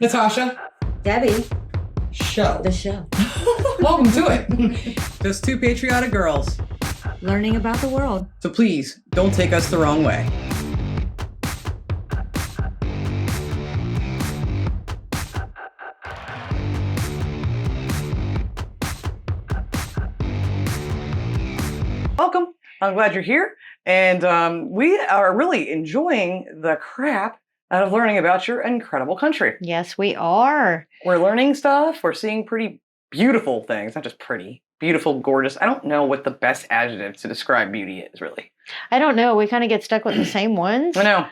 Natasha, Debbie, show. the show. Welcome to it. Just two patriotic girls. Learning about the world. So please, don't take us the wrong way. Welcome. I'm glad you're here. And we are really enjoying the crap out of learning about your incredible country. Yes, we are. We're learning stuff. We're seeing pretty beautiful things. Not just pretty. Beautiful, gorgeous. I don't know what the best adjective to describe beauty is, really. I don't know. We kind of get stuck with the same ones. I know.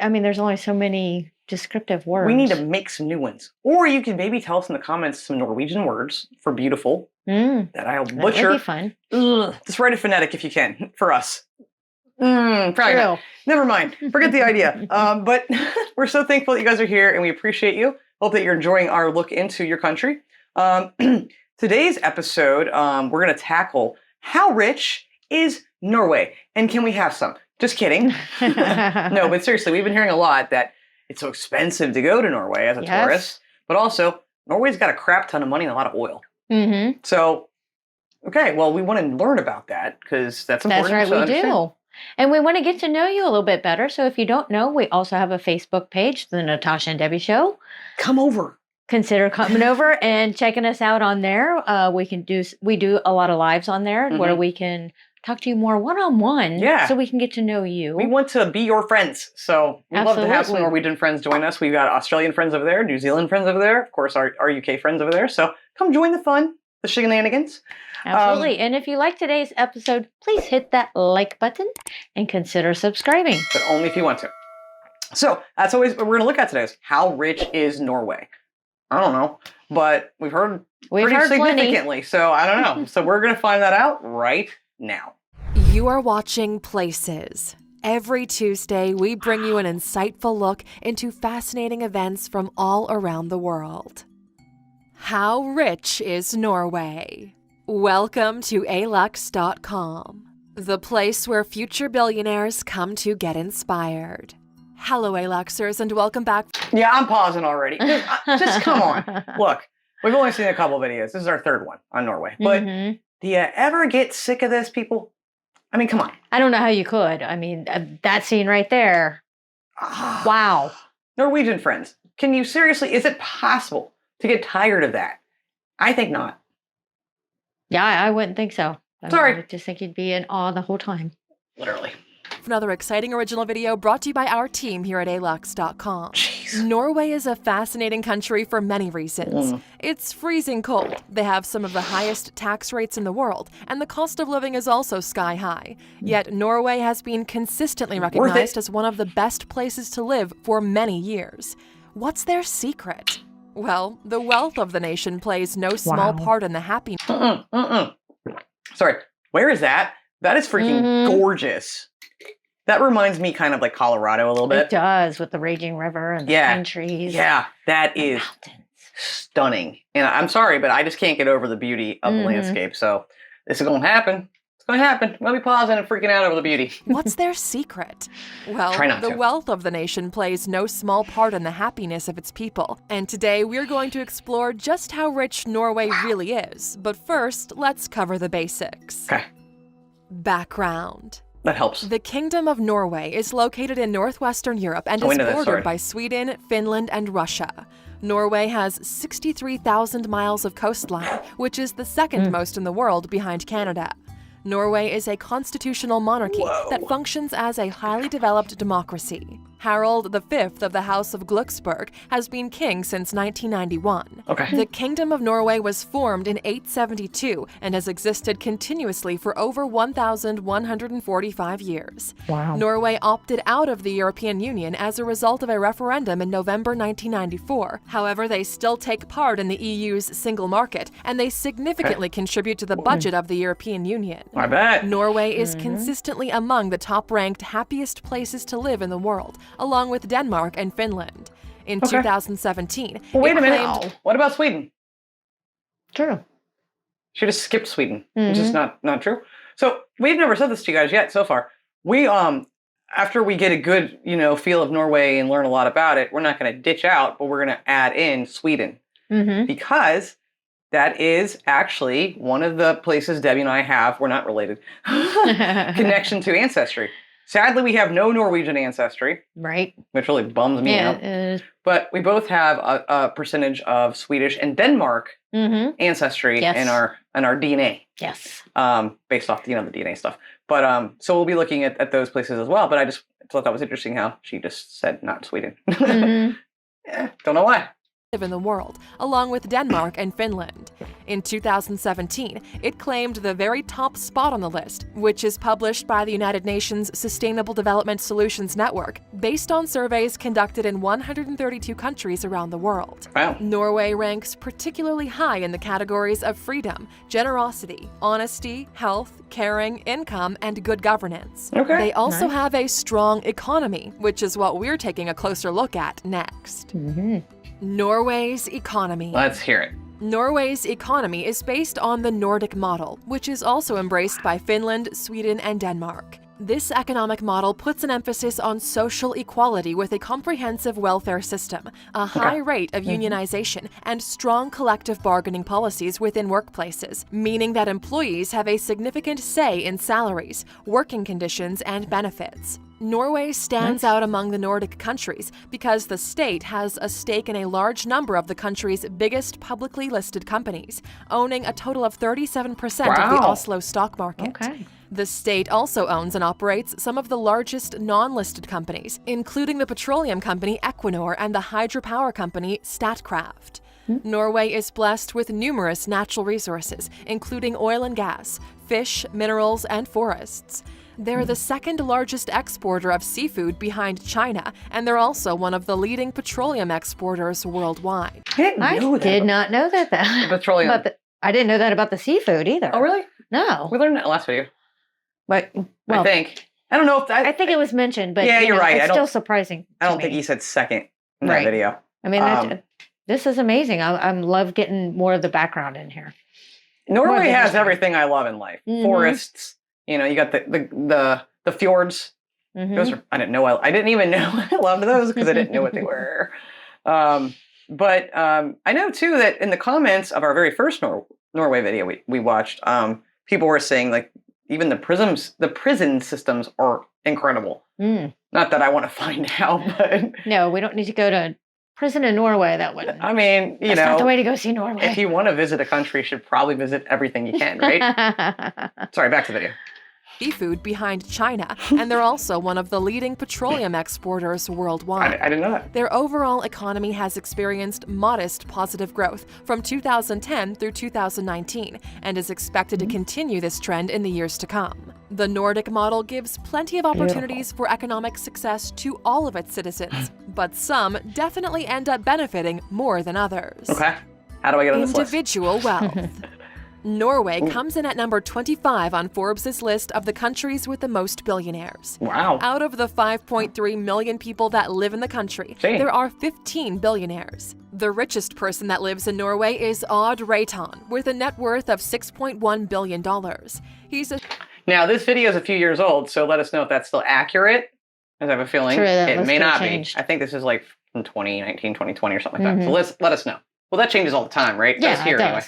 I mean, there's only so many descriptive words. We need to make some new ones. Or you can maybe tell us in the comments some Norwegian words for beautiful that I'll butcher. That would be fun. Ugh. Just write it phonetic if you can, for us. Probably True. not. Never mind. Forget the idea. But we're so thankful that you guys are here and we appreciate you. Hope that you're enjoying our look into your country. Today's episode, we're going to tackle how rich is Norway? And can we have some? Just kidding. No, but seriously, we've been hearing a lot that it's so expensive to go to Norway as a tourist. But also, Norway's got a crap ton of money and a lot of oil. Mm-hmm. So, okay, well, we want to learn about that because that's important. That's right, we do. And we want to get to know you a little bit better. So if you don't know, we also have a Facebook page, The Natasha and Debbie Show. Come over. Consider coming over and checking us out on there. We do a lot of lives on there where we can talk to you more one-on-one. Yeah. So we can get to know you. We want to be your friends. So we'd love to have some Norwegian friends join us. We've got Australian friends over there, New Zealand friends over there, of course, our UK friends over there. So come join the fun, the shenanigans. Absolutely. And if you like today's episode, please hit that like button and consider subscribing. But only if you want to. So that's always what we're going to look at today is how rich is Norway? I don't know, but we've heard pretty significantly. So I don't know. So we're going to find that out right now. You are watching Places. Every Tuesday, we bring you an insightful look into fascinating events from all around the world. How rich is Norway? Welcome to alux.com, the place where future billionaires come to get inspired. Hello, Aluxers, and welcome back. Yeah, I'm pausing already. Just come on. Look, we've only seen a couple videos. This is our third one on Norway. But do you ever get sick of this, people? I mean, come on. I don't know how you could. I mean, that scene right there. Wow. Norwegian friends, can you seriously, is it possible to get tired of that? I think not. Yeah, I wouldn't think so. Sorry. I just think you'd be in awe the whole time. Literally. Another exciting original video brought to you by our team here at alux.com. Norway is a fascinating country for many reasons. It's freezing cold, they have some of the highest tax rates in the world, and the cost of living is also sky high. Yet Norway has been consistently recognized as one of the best places to live for many years. What's their secret? Well, the wealth of the nation plays no small part in the happiness. Sorry, where is that? That is freaking gorgeous. That reminds me kind of like Colorado a little bit. It does, with the raging river and the pine trees. Yeah, that is stunning. And I'm sorry, but I just can't get over the beauty of the landscape. So this is going to happen. It's going to happen. I'm going to be pausing and freaking out over the beauty. What's their secret? Well, the wealth of the nation plays no small part in the happiness of its people. And today we're going to explore just how rich Norway really is. But first, let's cover the basics. Okay. Background. That helps. The Kingdom of Norway is located in northwestern Europe and is bordered by Sweden, Finland, and Russia. Norway has 63,000 miles of coastline, which is the second most in the world behind Canada. Norway is a constitutional monarchy that functions as a highly developed democracy. Harald V of the House of Glucksburg has been king since 1991. The Kingdom of Norway was formed in 872 and has existed continuously for over 1,145 years. Wow. Norway opted out of the European Union as a result of a referendum in November 1994. However, they still take part in the EU's single market, and they significantly contribute to the budget of the European Union. I bet. Norway is consistently among the top-ranked happiest places to live in the world, along with Denmark and Finland. In 2017, well, wait a minute. What about Sweden? True. Should have skipped Sweden, which is not true. So we've never said this to you guys yet so far. We after we get a good, feel of Norway and learn a lot about it, we're not going to ditch out, but we're going to add in Sweden. Because that is actually one of the places Debbie and I have, we're not related, connection to ancestry. Sadly, we have no Norwegian ancestry. Right. Which really bums me out. But we both have a percentage of Swedish and Denmark ancestry in our DNA. Yes. Based off the DNA stuff. But so we'll be looking at those places as well. But I just thought that was interesting how she just said not Sweden. Don't know why. In the world, along with Denmark and Finland. In 2017, it claimed the very top spot on the list, which is published by the United Nations Sustainable Development Solutions Network, based on surveys conducted in 132 countries around the world. Wow. Norway ranks particularly high in the categories of freedom, generosity, honesty, health, caring, income, and good governance. Okay. They also have a strong economy, which is what we're taking a closer look at next. Norway's economy. Let's hear it. Norway's economy is based on the Nordic model, which is also embraced by Finland, Sweden, and Denmark. This economic model puts an emphasis on social equality with a comprehensive welfare system, a high rate of unionization, and strong collective bargaining policies within workplaces, meaning that employees have a significant say in salaries, working conditions, and benefits. Norway stands out among the Nordic countries because the state has a stake in a large number of the country's biggest publicly listed companies, owning a total of 37% of the Oslo stock market. The state also owns and operates some of the largest non-listed companies, including the petroleum company Equinor and the hydropower company Statkraft. Norway is blessed with numerous natural resources, including oil and gas, fish, minerals, and forests. They're the second largest exporter of seafood behind China, and they're also one of the leading petroleum exporters worldwide. I did not know that. Petroleum. I didn't know that about the seafood either. Oh, really? No. We learned that last video. But, well, I think. I don't know if that... I think it was mentioned, but yeah, you're right. It's still surprising. I don't think he said second in that video. I mean, this is amazing. I love getting more of the background in here. Norway has everything I love in life. Forests. You got the fjords. Those are, I didn't even know I loved those because I didn't know what they were. But I know too that in the comments of our very first Norway video we watched, people were saying like even the prison systems are incredible. Not that I want to find out, but no, we don't need to go to prison in Norway. That wouldn't. I mean, that's not the way to go see Norway. If you want to visit a country, you should probably visit everything you can, right? Sorry, back to the video. Seafood behind China, and they're also one of the leading petroleum exporters worldwide. I didn't know that. Their overall economy has experienced modest positive growth from 2010 through 2019 and is expected to continue this trend in the years to come. The Nordic model gives plenty of opportunities for economic success to all of its citizens, but some definitely end up benefiting more than others. Okay. How do I get on this list? Individual wealth. Norway comes in at number 25 on Forbes' list of the countries with the most billionaires. Wow. Out of the 5.3 million people that live in the country, there are 15 billionaires. The richest person that lives in Norway is Odd Rayton, with a net worth of $6.1 billion. Now, this video is a few years old, so let us know if that's still accurate. As I have a feeling it may not be. I think this is like from 2019, 2020 or something like that. So let us know. Well, that changes all the time, right? Yeah, it does anyway.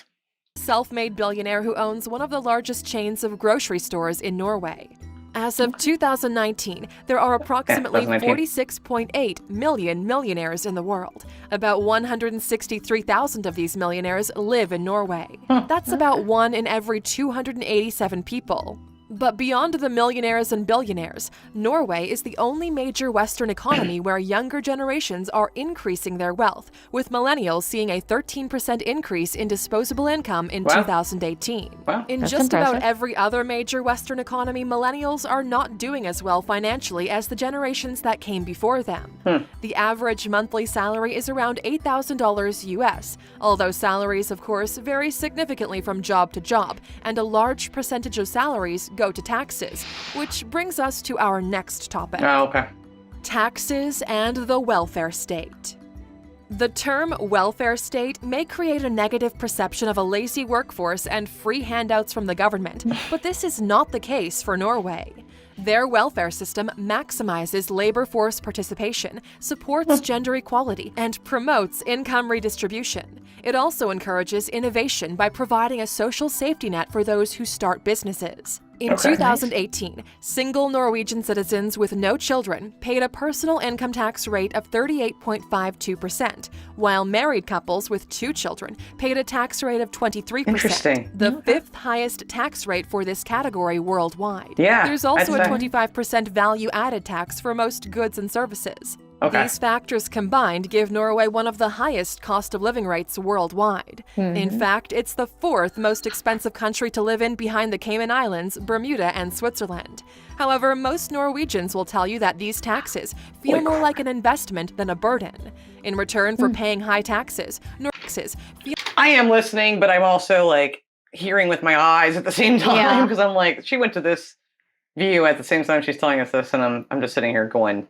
Self-made billionaire who owns one of the largest chains of grocery stores in Norway. As of 2019, there are approximately 46.8 million millionaires in the world. About 163,000 of these millionaires live in Norway. That's about 1 in every 287 people. But beyond the millionaires and billionaires, Norway is the only major Western economy where younger generations are increasing their wealth, with millennials seeing a 13% increase in disposable income in 2018. In just about every other major Western economy, millennials are not doing as well financially as the generations that came before them. The average monthly salary is around $8,000 US, although salaries, of course, vary significantly from job to job, and a large percentage of salaries go to taxes, which brings us to our next topic. Taxes and the welfare state. The term welfare state may create a negative perception of a lazy workforce and free handouts from the government, but this is not the case for Norway. Their welfare system maximizes labor force participation, supports gender equality, and promotes income redistribution. It also encourages innovation by providing a social safety net for those who start businesses. In 2018, single Norwegian citizens with no children paid a personal income tax rate of 38.52%, while married couples with 2 children paid a tax rate of 23%. Interesting. The 5th highest tax rate for this category worldwide. Yeah. There's also a 25% value-added tax for most goods and services. Okay. These factors combined give Norway one of the highest cost of living rates worldwide. In fact, it's the 4th most expensive country to live in behind the Cayman Islands, Bermuda, and Switzerland. However, most Norwegians will tell you that these taxes feel more like an investment than a burden. In return for paying high taxes, I am listening, but I'm also like hearing with my eyes at the same time because I'm like, she went to this view at the same time she's telling us this, and I'm just sitting here going,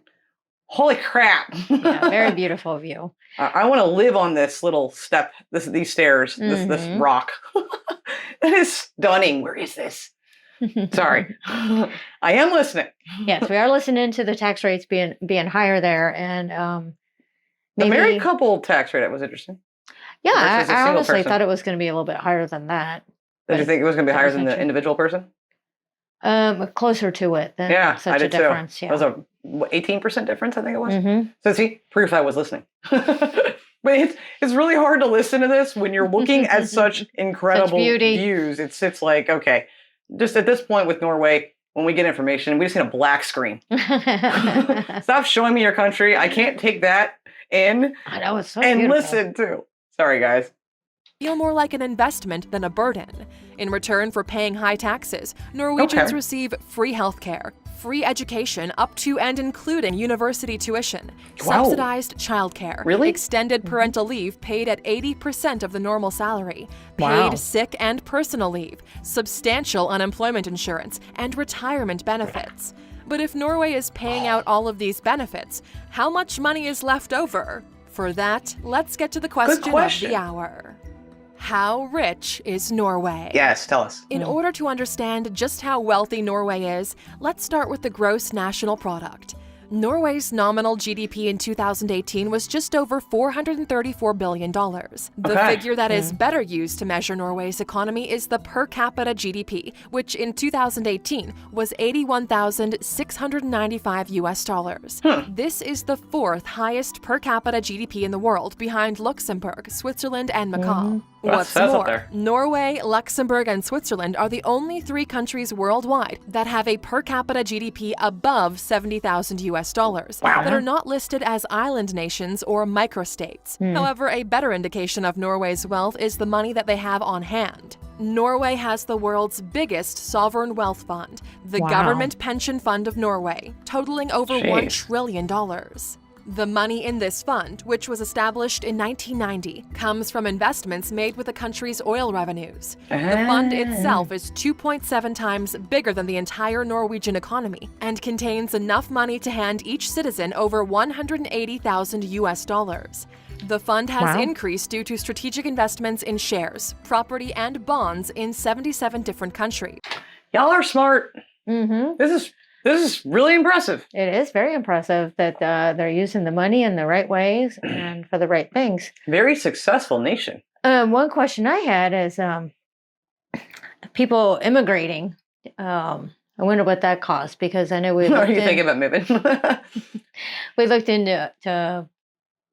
holy crap. Yeah, very beautiful view. I want to live on this little step, these stairs, this rock. That is stunning. Where is this? Sorry. I am listening. Yes, we are listening to the tax rates being higher there. And the married couple tax rate, was interesting. Yeah, I honestly thought it was going to be a little bit higher than that. Did you think it was going to be higher than the individual person? Closer to it than such a difference. Yeah. It was a 18% difference, I think it was. So see, proof I was listening. But it's really hard to listen to this when you're looking at such incredible views. It's like, okay, just at this point with Norway, when we get information, we just need a black screen. Stop showing me your country. I can't take that in. I know, it's so and beautiful. Listen too. Sorry, guys. Feel more like an investment than a burden. In return for paying high taxes, Norwegians receive free healthcare, free education up to and including university tuition, subsidized childcare, extended parental leave paid at 80% of the normal salary, paid sick and personal leave, substantial unemployment insurance, and retirement benefits. But if Norway is paying out all of these benefits, how much money is left over? For that, let's get to the question of the hour. How rich is Norway? Yes, tell us. In order to understand just how wealthy Norway is, let's start with the gross national product. Norway's nominal GDP in 2018 was just over $434 billion. The figure that is better used to measure Norway's economy is the per capita GDP, which in 2018 was $81,695. This is the 4th highest per capita GDP in the world, behind Luxembourg, Switzerland, and Macau. What's more, Norway, Luxembourg, and Switzerland are the only 3 countries worldwide that have a per capita GDP above $70,000 that are not listed as island nations or microstates. However, a better indication of Norway's wealth is the money that they have on hand. Norway has the world's biggest sovereign wealth fund, the Government Pension Fund of Norway, totaling over $1 trillion. The money in this fund, which was established in 1990, comes from investments made with the country's oil revenues. The fund itself is 2.7 times bigger than the entire Norwegian economy and contains enough money to hand each citizen over $180,000. The fund has increased due to strategic investments in shares, property, and bonds in 77 different countries. Y'all are smart. This is really impressive. It is very impressive that they're using the money in the right ways and for the right things. Very successful nation. One question I had is people immigrating. I wonder what that costs, because I know we. Are you thinking about moving? We looked into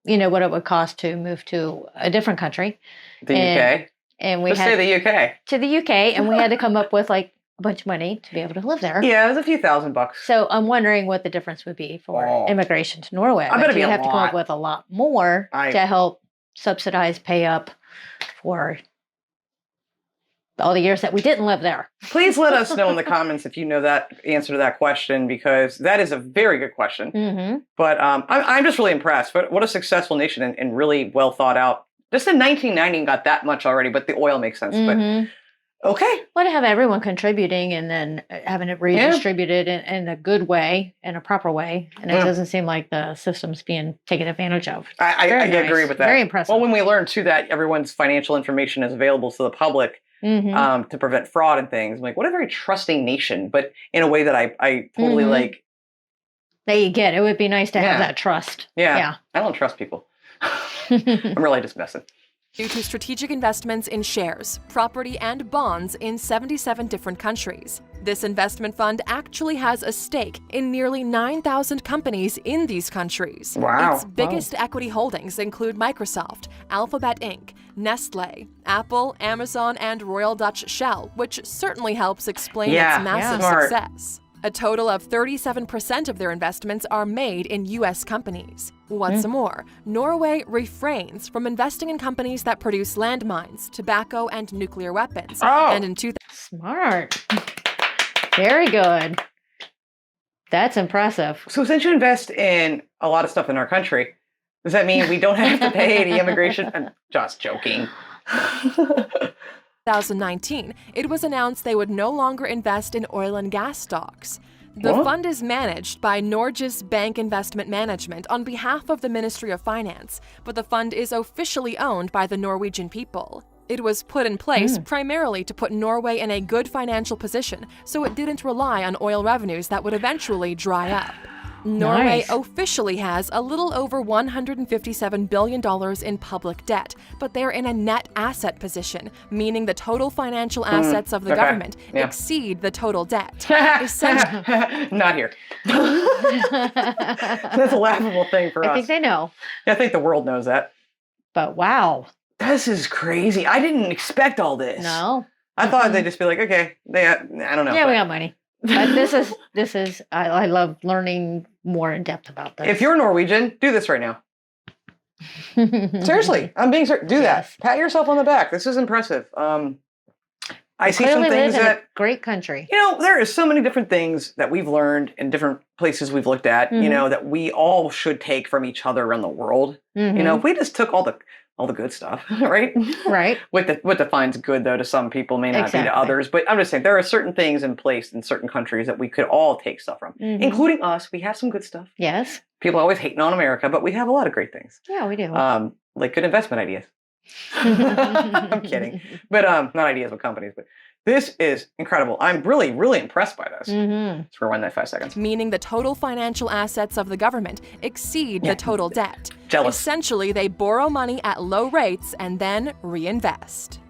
what it would cost to move to a different country. The UK. And we Let's say the UK. To the UK, and we had to come up with like a bunch of money to be able to live there. Yeah, it was a few $1,000s. So I'm wondering what the difference would be for immigration to Norway. I bet it'd be a lot. You have to come up with a lot more to help subsidize, pay up for all the years that we didn't live there. Please let us know in the comments if you know that answer to that question, because that is a very good question. But I'm just really impressed. What a successful nation and really well thought out. Just in 1990 got that much already, but the oil makes sense. But okay. Well, to have everyone contributing and then having it redistributed in a good way, in a proper way. And it doesn't seem like the system's being taken advantage of. I agree with that. Very impressive. Well, when we learned, too, that everyone's financial information is available to the public, to prevent fraud and things. I'm like, what a very trusting nation, but in a way that I totally like. That you get. It would be nice to have that trust. Yeah. I don't trust people. I'm really dismissive. Due to strategic investments in shares, property, and bonds in 77 different countries. This investment fund actually has a stake in nearly 9,000 companies in these countries. Wow. Its biggest equity holdings include Microsoft, Alphabet Inc., Nestle, Apple, Amazon, and Royal Dutch Shell, which certainly helps explain its massive success. A total of 37% of their investments are made in U.S. companies. What's more, Norway refrains from investing in companies that produce landmines, tobacco, and nuclear weapons. And in Smart. Very good. That's impressive. So since you invest in a lot of stuff in our country, does that mean we don't have to pay any immigration? I'm just joking. 2019, it was announced they would no longer invest in oil and gas stocks. The fund is managed by Norges Bank Investment Management on behalf of the Ministry of Finance, but the fund is officially owned by the Norwegian people. It was put in place primarily to put Norway in a good financial position, so it didn't rely on oil revenues that would eventually dry up. Norway officially has a little over $157 billion in public debt, but they're in a net asset position, meaning the total financial assets of the government exceed the total debt. Not here. That's a laughable thing for us. I think they know. I think the world knows that. But wow. This is crazy. I didn't expect all this. No. I thought they'd just be like, okay, I don't know. Yeah, we got money. But this is I love learning more in depth about this. If you're Norwegian, do this right now. Seriously, I'm being serious. Do that. Pat yourself on the back. This is impressive. I see some things that great country. There are so many different things that we've learned in different places we've looked at. That we all should take from each other around the world. If we just took all the good stuff, right? Right. What defines good, though, to some people may not be to others. But I'm just saying there are certain things in place in certain countries that we could all take stuff from, including us. We have some good stuff. Yes. People always hating on America, but we have a lot of great things. Yeah, we do. Like good investment ideas. I'm kidding. But not ideas, but companies. But this is incredible. I'm really, really impressed by this. Let's rewind that 5 seconds. Meaning the total financial assets of the government exceed the total debt. Jealous. Essentially, they borrow money at low rates and then reinvest.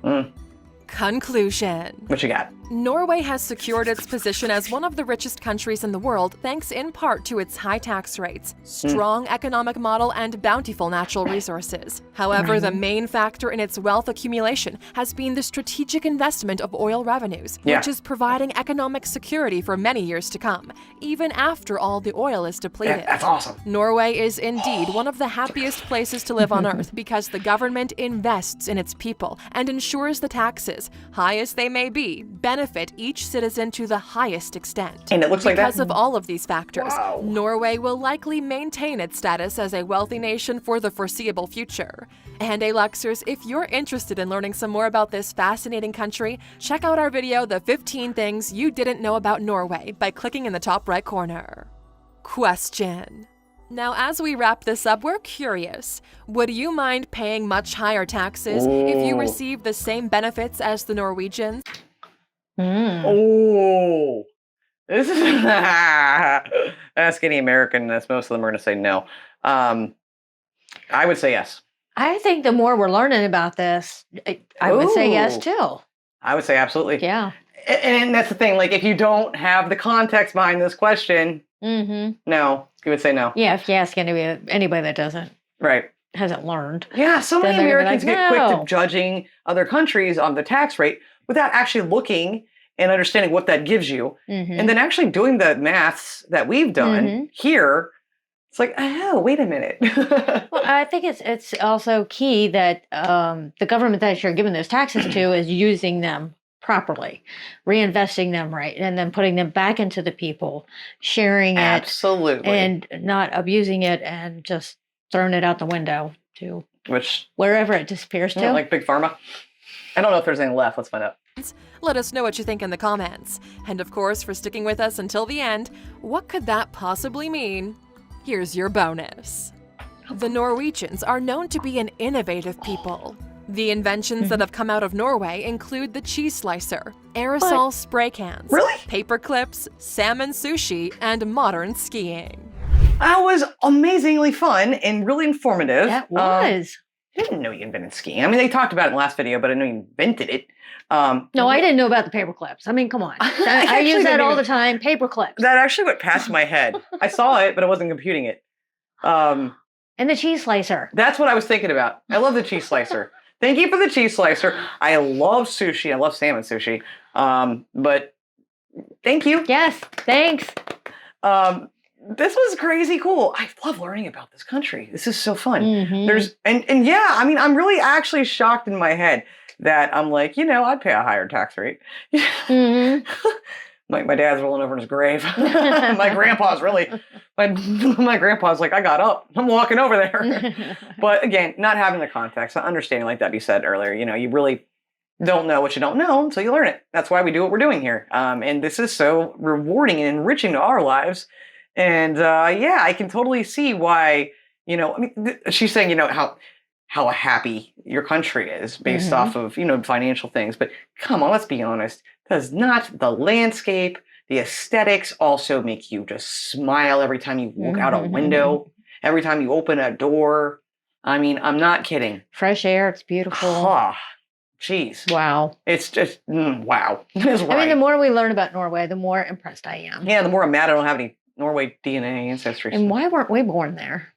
Conclusion. What you got? Norway has secured its position as one of the richest countries in the world thanks in part to its high tax rates, strong economic model, and bountiful natural resources. However, the main factor in its wealth accumulation has been the strategic investment of oil revenues, which is providing economic security for many years to come, even after all the oil is depleted. Yeah, that's awesome. Norway is indeed one of the happiest places to live on Earth because the government invests in its people and ensures the taxes, high as they may be, benefit each citizen to the highest extent. And it looks like that. Because of all of these factors, Norway will likely maintain its status as a wealthy nation for the foreseeable future. And Luxers, if you're interested in learning some more about this fascinating country, check out our video, The 15 Things You Didn't Know About Norway, by clicking in the top right corner. Question. Now, as we wrap this up, we're curious. Would you mind paying much higher taxes if you receive the same benefits as the Norwegians? Oh, this is ask any American. Most of them are going to say no. I would say yes. I think the more we're learning about this, I would say yes too. I would say absolutely. Yeah. And that's the thing. Like, if you don't have the context behind this question, no, you would say no. Yeah, if you ask anybody that hasn't learned. Yeah, so many Americans get quick to judging other countries on the tax rate without actually looking and understanding what that gives you. And then actually doing the maths that we've done here. It's like, oh, wait a minute. Well, I think it's also key that the government that you're giving those taxes to is using them properly, reinvesting them right, and then putting them back into the people, sharing it. Absolutely. And not abusing it and just throwing it out the window to wherever it disappears to. Like Big Pharma. I don't know if there's any left. Let's find out. Let us know what you think in the comments. And of course, for sticking with us until the end, what could that possibly mean? Here's your bonus. The Norwegians are known to be an innovative people. The inventions that have come out of Norway include the cheese slicer, aerosol spray cans, paper clips, salmon sushi, and modern skiing. That was amazingly fun and really informative. That was. I didn't know you invented skiing. I mean, they talked about it in the last video, but I know you invented it. No, I didn't know about the paper clips. I mean, come on. I use that all the time, paper clips. That actually went past my head. I saw it, but I wasn't computing it. And the cheese slicer. That's what I was thinking about. I love the cheese slicer. Thank you for the cheese slicer. I love sushi. I love salmon sushi. But thank you. Yes, thanks. This was crazy cool. I love learning about this country. This is so fun. Mm-hmm. And yeah, I mean, I'm really actually shocked in my head that I'm like, I'd pay a higher tax rate. Mm-hmm. My dad's rolling over in his grave. My grandpa's my grandpa's like, I got up. I'm walking over there. But again, not having the context, not understanding, like Debbie said earlier, you really don't know what you don't know until you learn it. That's why we do what we're doing here. And this is so rewarding and enriching to our lives. And yeah, I can totally see why, I mean, she's saying, how happy your country is based off of, financial things. But come on, let's be honest. Does not the landscape, the aesthetics also make you just smile every time you look out a window, every time you open a door? I mean, I'm not kidding. Fresh air, it's beautiful. Jeez. Wow. It's just, wow. It's right. I mean, the more we learn about Norway, the more impressed I am. Yeah, the more I'm mad I don't have any Norway DNA ancestry. And why weren't we born there?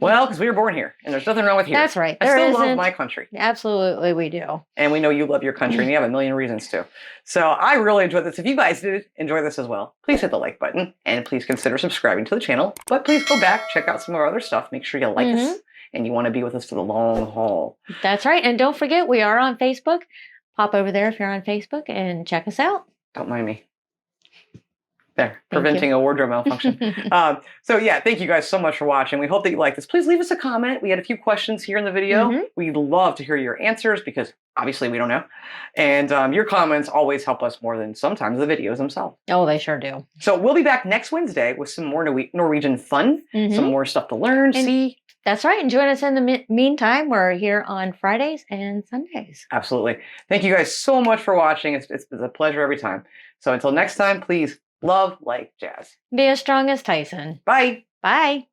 Well, because we were born here, and there's nothing wrong with here. That's right. I still love my country. Absolutely, we do. And we know you love your country, and you have a million reasons to. So I really enjoyed this. If you guys did enjoy this as well, please hit the like button, and please consider subscribing to the channel. But please go back, check out some of our other stuff. Make sure you like us, and you want to be with us for the long haul. That's right. And don't forget, we are on Facebook. Pop over there if you're on Facebook, and check us out. Don't mind me. There, preventing a wardrobe malfunction. So yeah, thank you guys so much for watching. We hope that you like this. Please leave us a comment. We had a few questions here in the video. We'd love to hear your answers because obviously we don't know. And your comments always help us more than sometimes the videos themselves. Oh, they sure do. So we'll be back next Wednesday with some more Norwegian fun, some more stuff to learn, see. That's right. And join us in the meantime. We're here on Fridays and Sundays. Absolutely. Thank you guys so much for watching. It's a pleasure every time. So until next time, please love like jazz. Be as strong as Tyson. Bye. Bye.